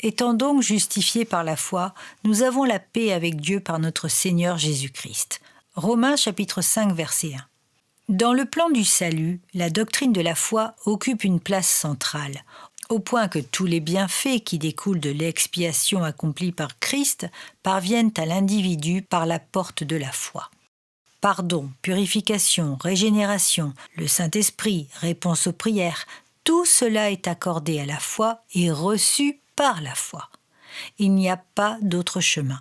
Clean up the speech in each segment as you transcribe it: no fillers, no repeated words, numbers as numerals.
Étant donc justifiés par la foi, nous avons la paix avec Dieu par notre Seigneur Jésus-Christ. Romains chapitre 5, verset 1. Dans le plan du salut, la doctrine de la foi occupe une place centrale, au point que tous les bienfaits qui découlent de l'expiation accomplie par Christ parviennent à l'individu par la porte de la foi. Pardon, purification, régénération, le Saint-Esprit, réponse aux prières, tout cela est accordé à la foi et reçu par la foi. Il n'y a pas d'autre chemin.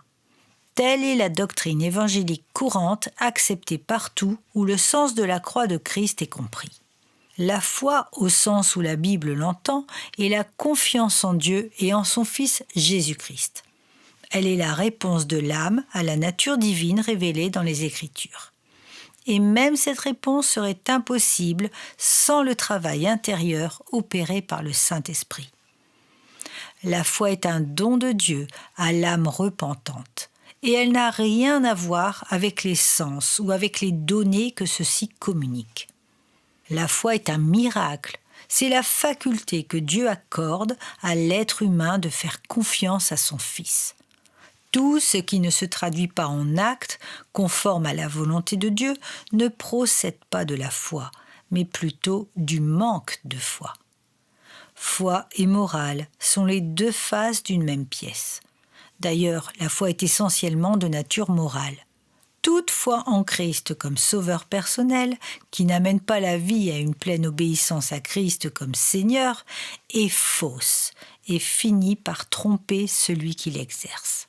Telle est la doctrine évangélique courante, acceptée partout où le sens de la croix de Christ est compris. La foi, au sens où la Bible l'entend, est la confiance en Dieu et en son Fils Jésus-Christ. Elle est la réponse de l'âme à la nature divine révélée dans les Écritures. Et même cette réponse serait impossible sans le travail intérieur opéré par le Saint-Esprit. La foi est un don de Dieu à l'âme repentante, et elle n'a rien à voir avec les sens ou avec les données que ceux-ci communiquent. La foi est un miracle, c'est la faculté que Dieu accorde à l'être humain de faire confiance à son Fils. Tout ce qui ne se traduit pas en actes, conformes à la volonté de Dieu, ne procède pas de la foi, mais plutôt du manque de foi. Foi et morale sont les deux faces d'une même pièce. D'ailleurs, la foi est essentiellement de nature morale. Toute foi en Christ comme sauveur personnel, qui n'amène pas la vie à une pleine obéissance à Christ comme Seigneur, est fausse et finit par tromper celui qui l'exerce.